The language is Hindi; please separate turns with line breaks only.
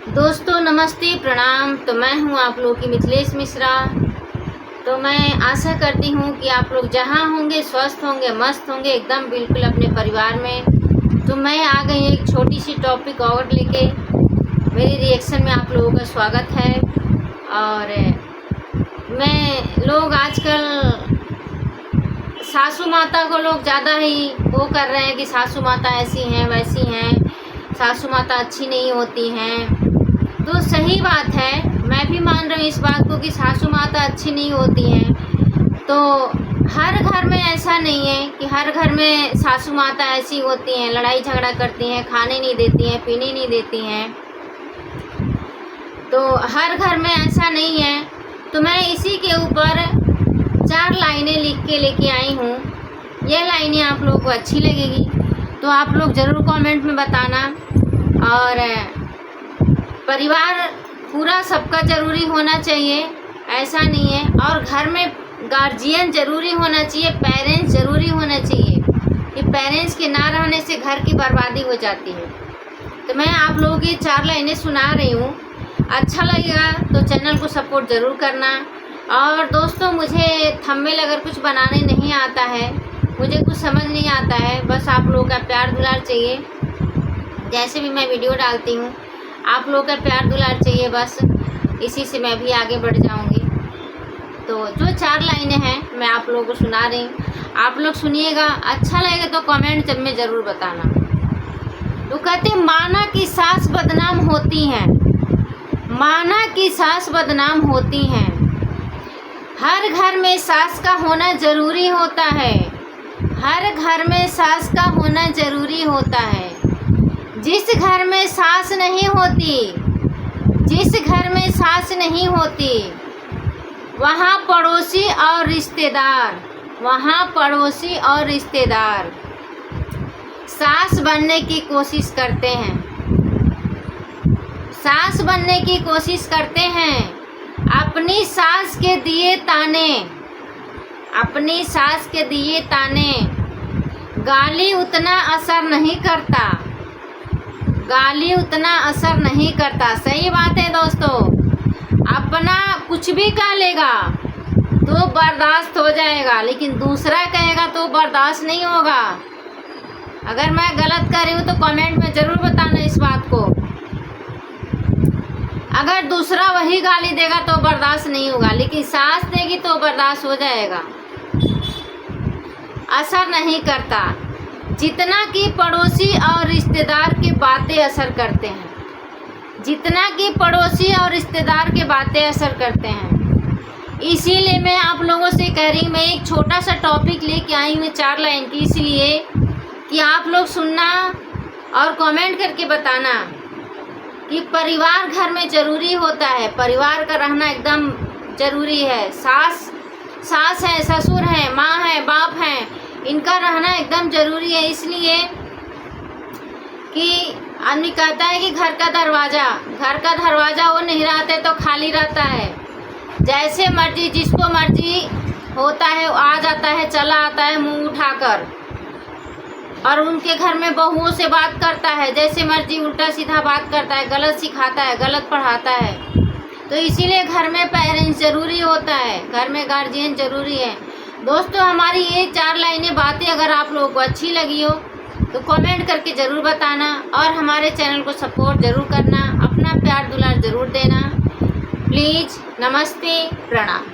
दोस्तों नमस्ते प्रणाम। तो मैं हूं आप लोगों की मिथिलेश मिश्रा। तो मैं आशा करती हूं कि आप लोग जहां होंगे स्वस्थ होंगे, मस्त होंगे एकदम बिल्कुल अपने परिवार में। तो मैं आ गई एक छोटी सी टॉपिक और लेके। मेरे रिएक्शन में आप लोगों का स्वागत है। और मैं लोग आजकल सासू माता को लोग ज़्यादा ही वो कर रहे हैं कि सासू माता ऐसी हैं वैसी हैं, सासू माता अच्छी नहीं होती हैं। तो सही बात है, मैं भी मान रही हूँ इस बात को कि सासू माता अच्छी नहीं होती हैं। तो हर घर में ऐसा नहीं है कि हर घर में सासू माता ऐसी होती हैं, लड़ाई झगड़ा करती हैं, खाने नहीं देती हैं, पीने नहीं देती हैं। तो हर घर में ऐसा नहीं है। तो मैं इसी के ऊपर 4 लाइनें लिख के लेके आई हूँ। यह लाइनें आप लोगों को अच्छी लगेगी तो आप लोग ज़रूर कमेंट में बताना। और परिवार पूरा सबका ज़रूरी होना चाहिए, ऐसा नहीं है। और घर में गार्जियन ज़रूरी होना चाहिए, पेरेंट्स ज़रूरी होना चाहिए। कि पेरेंट्स के ना रहने से घर की बर्बादी हो जाती है। तो मैं आप लोगों की 4 लाइनें सुना रही हूँ। अच्छा लगेगा तो चैनल को सपोर्ट ज़रूर करना। और दोस्तों मुझे थंबनेल अगर कुछ बनाने नहीं आता है, मुझे कुछ समझ नहीं आता है, बस आप लोगों का प्यार दुलार चाहिए। जैसे भी मैं वीडियो डालती हूँ आप लोगों का प्यार दुलार चाहिए, बस इसी से मैं भी आगे बढ़ जाऊँगी। तो जो 4 लाइनें हैं मैं आप लोगों को सुना रही हूँ, आप लोग सुनिएगा। अच्छा लगेगा तो कमेंट जब में ज़रूर बताना। तो कहते माना की सास बदनाम होती हैं, माना की सास बदनाम होती हैं। हर घर में सास का होना ज़रूरी होता है, हर घर में सास का होना ज़रूरी होता है। जिस घर में सास नहीं होती, जिस घर में सास नहीं होती, वहाँ पड़ोसी और रिश्तेदार, वहाँ पड़ोसी और रिश्तेदार सास बनने की कोशिश करते हैं, सास बनने की कोशिश करते हैं। अपनी सास के दिए ताने, अपनी सास के दिए ताने, गाली उतना असर नहीं करता, गाली उतना असर नहीं करता। सही बात है दोस्तों, अपना कुछ भी कह लेगा तो बर्दाश्त हो जाएगा, लेकिन दूसरा कहेगा तो बर्दाश्त नहीं होगा। अगर मैं गलत कर रही हूँ तो कमेंट में ज़रूर बताना इस बात को। अगर दूसरा वही गाली देगा तो बर्दाश्त नहीं होगा, लेकिन सास देगी तो बर्दाश्त हो जाएगा। असर नहीं करता जितना कि पड़ोसी और रिश्तेदार के बातें असर करते हैं, जितना कि पड़ोसी और रिश्तेदार के बातें असर करते हैं। इसीलिए मैं आप लोगों से कह रही हूँ, मैं एक छोटा सा टॉपिक लेके आई हूँ 4 लाइन की, इसलिए कि आप लोग सुनना और कमेंट करके बताना कि परिवार घर में ज़रूरी होता है, परिवार का रहना एकदम ज़रूरी है। सास है, ससुर है, माँ है, बाप हैं, इनका रहना एकदम ज़रूरी है। इसलिए कि आदमी कहता है कि घर का दरवाज़ा वो नहीं रहते तो खाली रहता है। जैसे मर्जी जिसको मर्जी होता है वो आ जाता है, चला आता है मुंह उठाकर, और उनके घर में बहुओं से बात करता है जैसे मर्जी, उल्टा सीधा बात करता है, गलत सिखाता है, गलत पढ़ाता है। तो इसीलिए घर में पेरेंट्स ज़रूरी होता है, घर में गार्जियन ज़रूरी है। दोस्तों हमारी ये 4 लाइनें बातें अगर आप लोगों को अच्छी लगी हो तो कमेंट करके ज़रूर बताना। और हमारे चैनल को सपोर्ट ज़रूर करना, अपना प्यार दुलार ज़रूर देना। प्लीज़ नमस्ते प्रणाम।